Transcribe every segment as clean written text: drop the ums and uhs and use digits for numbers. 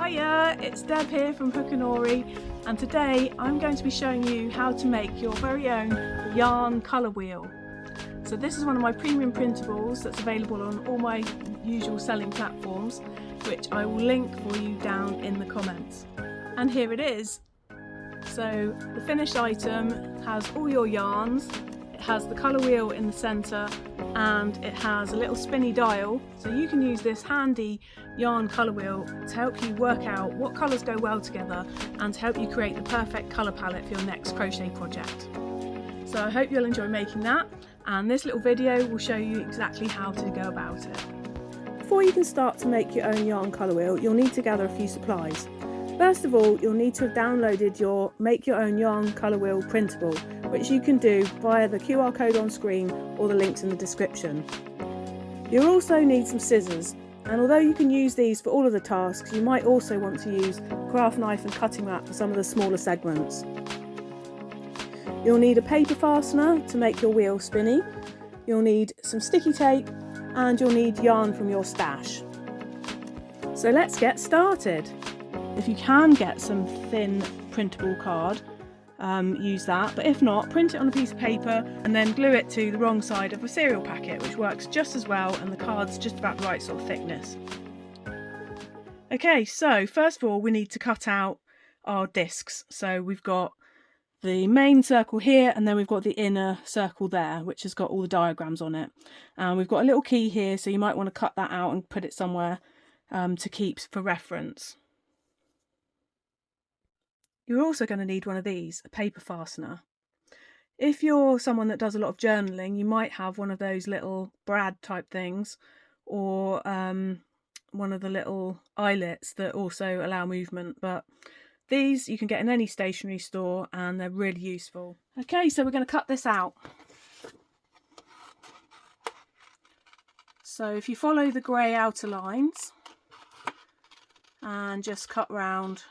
Hiya, it's Deb here from Hookanory, and today I'm going to be showing you how to make your very own yarn colour wheel. So this is one of my premium printables that's available on all my usual selling platforms, which I will link for you down in the comments. And here it is. So the finished item has all your yarns, it has the colour wheel in the centre, and it has a little spinny dial, so you can use this handy yarn colour wheel to help you work out what colours go well together and to help you create the perfect colour palette for your next crochet project. So I hope you'll enjoy making that, and this little video will show you exactly how to go about it. Before you can start to make your own yarn colour wheel, you'll need to gather a few supplies. First of all, you'll need to have downloaded your Make Your Own Yarn Colour Wheel printable, which you can do via the QR code on screen or the links in the description. You'll also need some scissors, and although you can use these for all of the tasks, you might also want to use a craft knife and cutting mat for some of the smaller segments. You'll need a paper fastener to make your wheel spinny, you'll need some sticky tape, and you'll need yarn from your stash. So let's get started. If you can get some thin printable card, use that, but if not, print it on a piece of paper and then glue it to the wrong side of a cereal packet, which works just as well, and the card's just about the right sort of thickness. Okay, so first of all we need to cut out our discs. So we've got the main circle here, and then we've got the inner circle there, which has got all the diagrams on it. And we've got a little key here, so you might want to cut that out and put it somewhere to keep for reference. You're also going to need one of these, a paper fastener. If you're someone that does a lot of journaling, you might have one of those little brad type things, or one of the little eyelets that also allow movement, but these you can get in any stationery store and they're really useful. Okay, so we're going to cut this out. So if you follow the grey outer lines and just cut round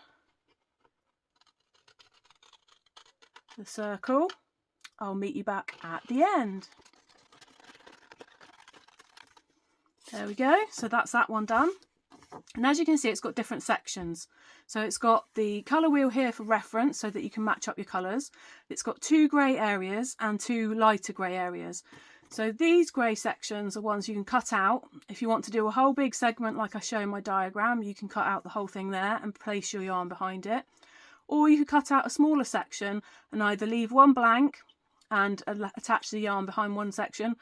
the circle, I'll meet you back at the end. There we go, so that's that one done. And as you can see, it's got different sections. So it's got the colour wheel here for reference so that you can match up your colours. It's got 2 grey areas and 2 lighter grey areas. So these grey sections are ones you can cut out. If you want to do a whole big segment like I show in my diagram, you can cut out the whole thing there and place your yarn behind it. Or you could cut out a smaller section and either leave one blank and attach the yarn behind one section,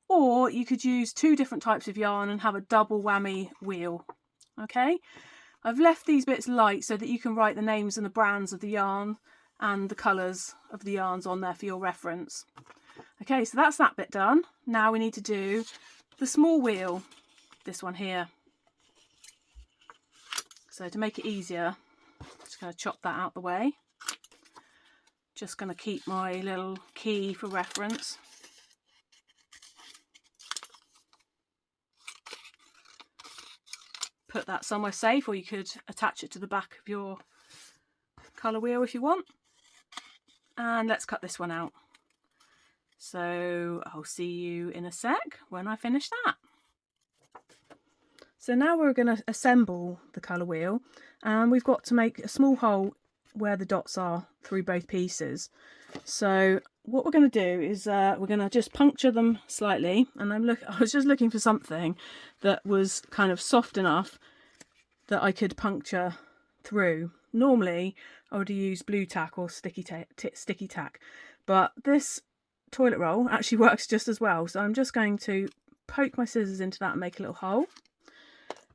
or you could use 2 different types of yarn and have a double whammy wheel. Okay, I've left these bits light so that you can write the names and the brands of the yarn and the colours of the yarns on there for your reference. Okay, so that's that bit done. Now we need to do the small wheel, this one here. So to make it easier, just going to chop that out the way. Just going to keep my little key for reference. Put that somewhere safe, or you could attach it to the back of your colour wheel if you want. And let's cut this one out. So I'll see you in a sec when I finish that. So now we're going to assemble the colour wheel, and we've got to make a small hole where the dots are through both pieces. So what we're going to do is we're going to just puncture them slightly, and I was just looking for something that was kind of soft enough that I could puncture through. Normally I would use blue tack or sticky tack, but this toilet roll actually works just as well. So I'm just going to poke my scissors into that and make a little hole.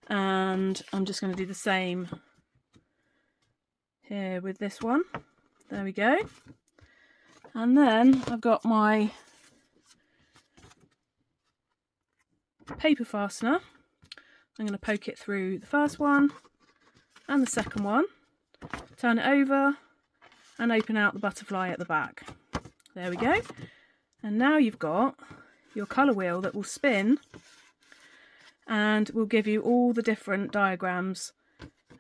And I'm just going to do the same here with this one. There we go. And then I've got my paper fastener. I'm going to poke it through the first one and the second one, turn it over and open out the butterfly at the back. There we go. And now you've got your colour wheel that will spin and will give you all the different diagrams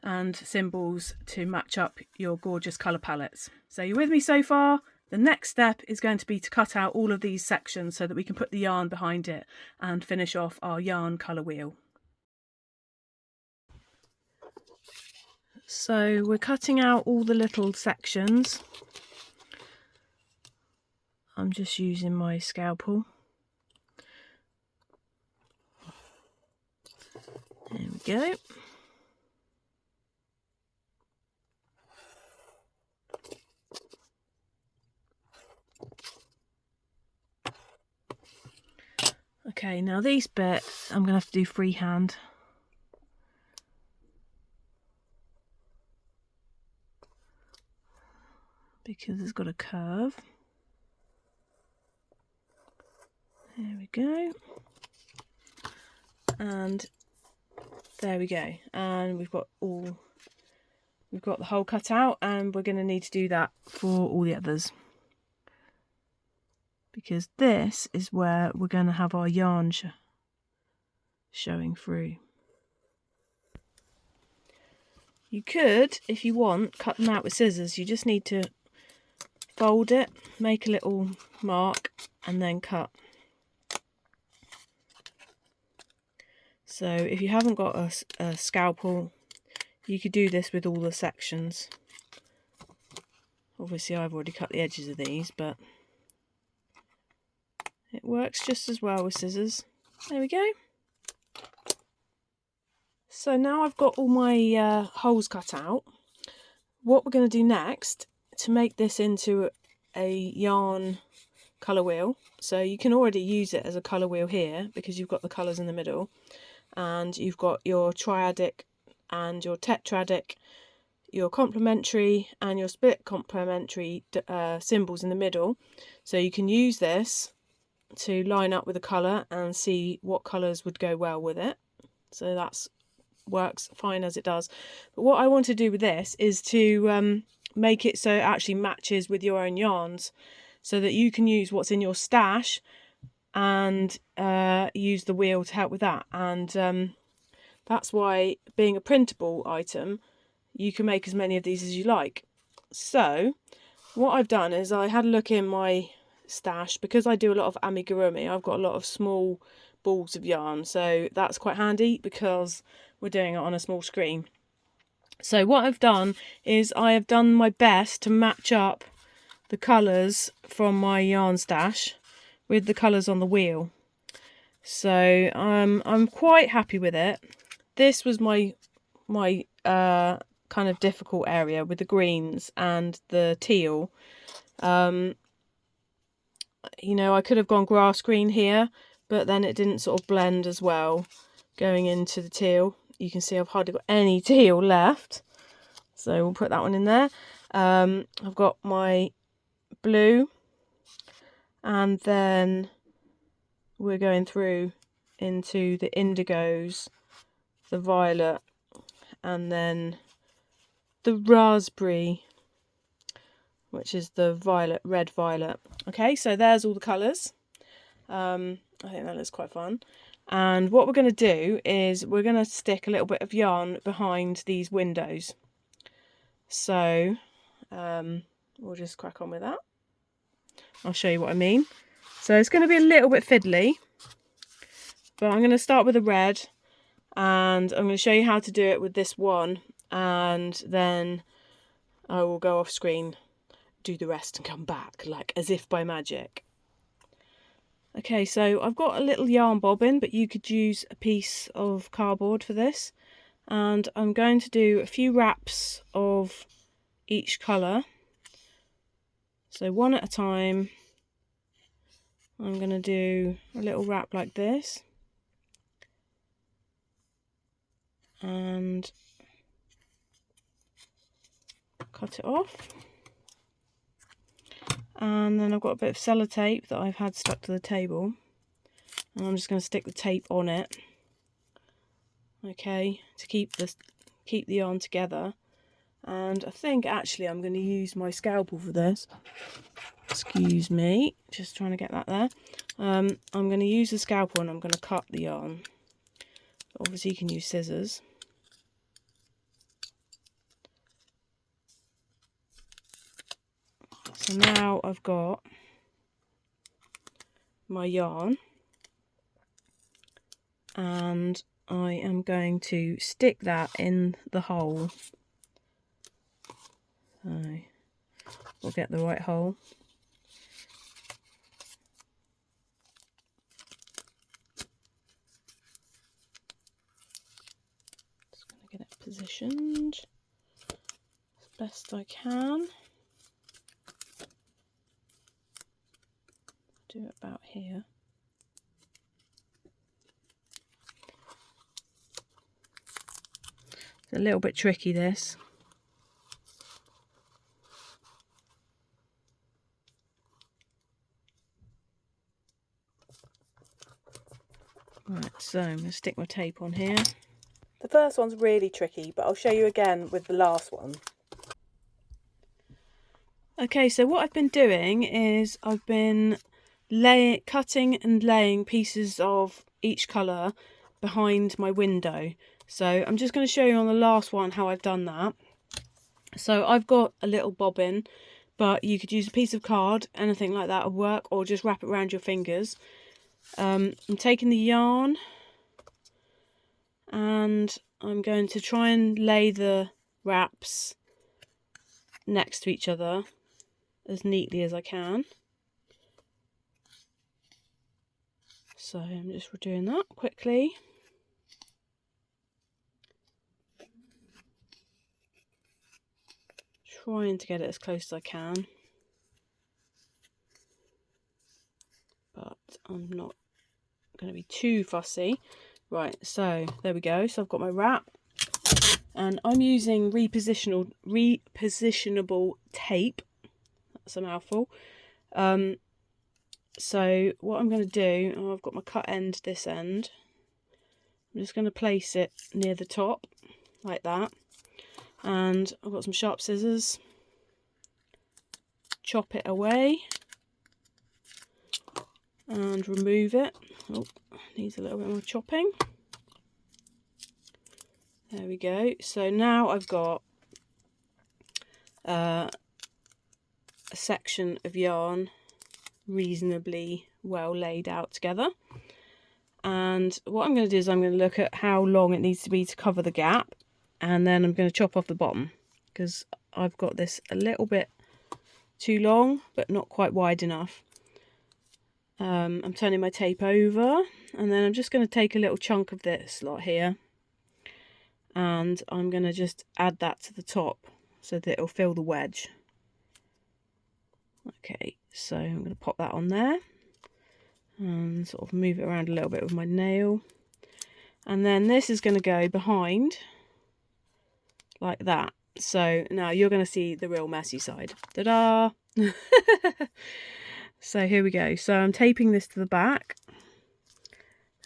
and symbols to match up your gorgeous colour palettes. So you're with me so far? The next step is going to be to cut out all of these sections so that we can put the yarn behind it and finish off our yarn colour wheel. So we're cutting out all the little sections. I'm just using my scalpel. There we go. Okay, now these bits I'm going to have to do freehand. Because it's got a curve. There we go. And there we go. And we've got the hole cut out, and we're going to need to do that for all the others. Because this is where we're going to have our yarn showing through. You could, if you want, cut them out with scissors. You just need to fold it, make a little mark, and then cut. So if you haven't got a scalpel, you could do this with all the sections. Obviously I've already cut the edges of these, but it works just as well with scissors. There we go. So now I've got all my holes cut out. What we're going to do next to make this into a yarn colour wheel, so you can already use it as a colour wheel here because you've got the colours in the middle, and you've got your triadic and your tetradic, your complementary and your split complementary symbols in the middle. So you can use this to line up with a colour and see what colours would go well with it. So that's works fine as it does. But what I want to do with this is to make it so it actually matches with your own yarns, so that you can use what's in your stash and use the wheel to help with that. And that's why, being a printable item, you can make as many of these as you like. So what I've done is I had a look in my stash, because I do a lot of amigurumi. I've got a lot of small balls of yarn, so that's quite handy because we're doing it on a small screen. So what I've done is I have done my best to match up the colours from my yarn stash with the colours on the wheel. So I'm quite happy with it. This was my kind of difficult area with the greens and the teal. You know, I could have gone grass green here, but then it didn't sort of blend as well going into the teal. You can see I've hardly got any teal left, so we'll put that one in there. I've got my blue, and then we're going through into the indigos, the violet, and then the raspberry, which is the violet, red violet. Okay, so there's all the colours. I think that looks quite fun. And what we're going to do is we're going to stick a little bit of yarn behind these windows. So we'll just crack on with that. I'll show you what I mean. So it's going to be a little bit fiddly, but I'm going to start with a red, and I'm going to show you how to do it with this one, and then I will go off screen, do the rest, and come back like as if by magic. Okay, so I've got a little yarn bobbin, but you could use a piece of cardboard for this. And I'm going to do a few wraps of each colour. So one at a time. I'm going to do a little wrap like this. And cut it off. And then I've got a bit of sellotape that I've had stuck to the table, and I'm just going to stick the tape on it, okay, to keep the yarn together. And I think actually I'm going to use my scalpel for this. Excuse me, just trying to get that there. I'm going to use the scalpel and I'm going to cut the yarn. Obviously you can use scissors. So now I've got my yarn, and I am going to stick that in the hole So we'll get the right hole. Just going to get it positioned as best I can. Do it about here. It's a little bit tricky, this. Right, so I'm going to stick my tape on here. The first one's really tricky, but I'll show you again with the last one. Okay, so what I've been doing is I've been cutting and laying pieces of each colour behind my window. So I'm just going to show you on the last one how I've done that. So I've got a little bobbin, but you could use a piece of card, anything like that will work, or just wrap it around your fingers. I'm taking the yarn and I'm going to try and lay the wraps next to each other as neatly as I can. So I'm just doing that quickly. Trying to get it as close as I can. But I'm not going to be too fussy. Right, so there we go. So I've got my wrap. And I'm using repositionable tape. That's a mouthful. So what I'm going to do, I've got my cut end this end. I'm just going to place it near the top, like that. And I've got some sharp scissors. Chop it away. And remove it. Oh, needs a little bit more chopping. There we go. So now I've got a section of yarn reasonably well laid out together. And what I'm going to do is I'm going to look at how long it needs to be to cover the gap, and then I'm going to chop off the bottom because I've got this a little bit too long but not quite wide enough. I'm turning my tape over, and then I'm just going to take a little chunk of this lot here, and I'm going to just add that to the top so that it'll fill the wedge. Okay, so I'm going to pop that on there and sort of move it around a little bit with my nail, and then this is going to go behind like that. So now you're going to see the real messy side. Ta-da! So here we go. So I'm taping this to the back,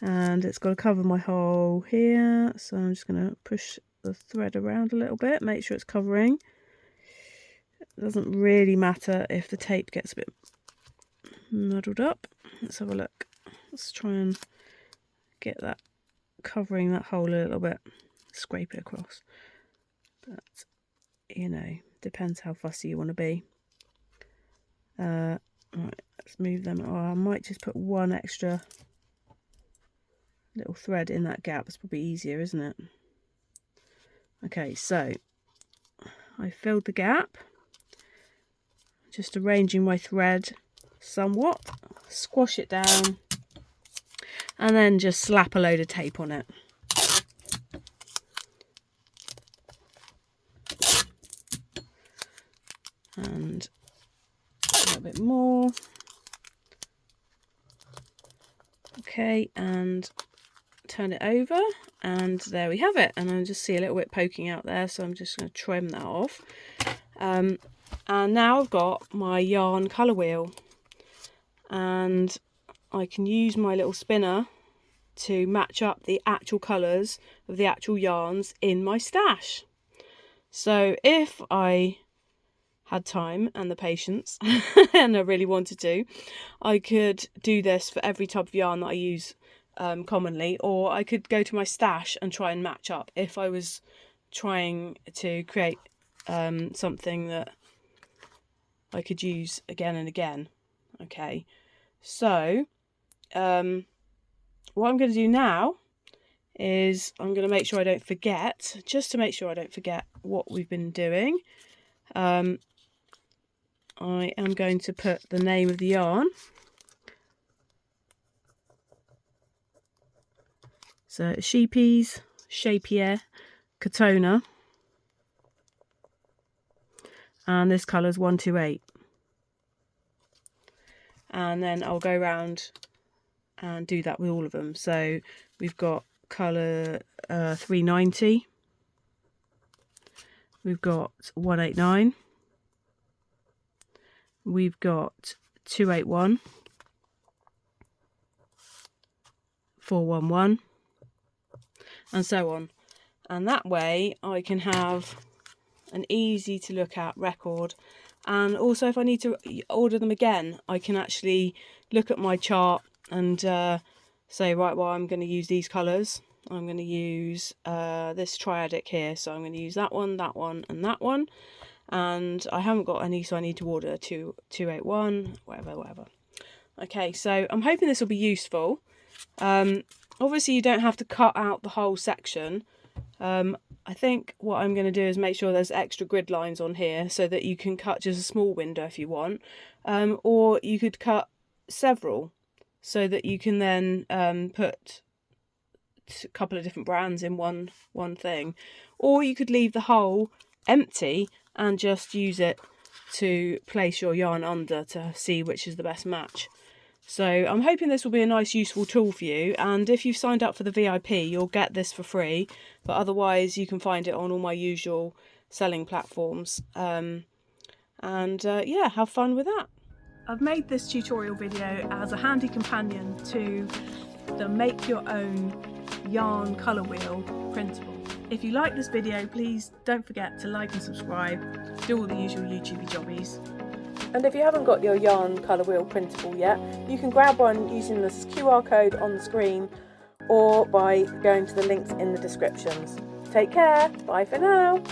and it's got to cover my hole here. So I'm just going to push the thread around a little bit, make sure it's covering. It doesn't really matter if the tape gets a bit muddled up. Let's have a look. Let's try and get that covering that hole a little bit. Scrape it across. But, you know, depends how fussy you want to be. Right, let's move them. Oh, I might just put one extra little thread in that gap. It's probably easier, isn't it? Okay, so I filled the gap. Just arranging my thread somewhat. Squash it down. And then just slap a load of tape on it. And a little bit more. Okay, and turn it over, and there we have it. And I just see a little bit poking out there, so I'm just going to trim that off. And now I've got my yarn colour wheel, and I can use my little spinner to match up the actual colours of the actual yarns in my stash. So if I had time and the patience and I really wanted to, I could do this for every type of yarn that I use commonly, or I could go to my stash and try and match up if I was trying to create something that I could use again and again. Okay, so what I'm going to do now is I'm going to make sure I don't forget, just to make sure I don't forget what we've been doing. I am going to put the name of the yarn. So Sheepies, Shapier, Katona, and this colour is 128. And then I'll go around and do that with all of them. So we've got colour 390, we've got 189, we've got 281, 411, and so on. And that way I can have an easy to look at record, and also if I need to order them again, I can actually look at my chart and say, right, well, I'm going to use these colours. I'm going to use this triadic here, so I'm going to use that one, and that one. And I haven't got any, so I need to order 281, whatever. Okay, so I'm hoping this will be useful. Obviously you don't have to cut out the whole section. I think what I'm going to do is make sure there's extra grid lines on here so that you can cut just a small window if you want, or you could cut several so that you can then put a couple of different brands in one thing, or you could leave the whole empty and just use it to place your yarn under to see which is the best match. So I'm hoping this will be a nice useful tool for you, and if you've signed up for the VIP you'll get this for free, but otherwise you can find it on all my usual selling platforms. Yeah, have fun with that. I've made this tutorial video as a handy companion to the make your own yarn colour wheel printable. If you like this video, please don't forget to like and subscribe, do all the usual YouTube jobbies. And if you haven't got your yarn colour wheel printable yet, you can grab one using this QR code on the screen or by going to the links in the descriptions. Take care, bye for now.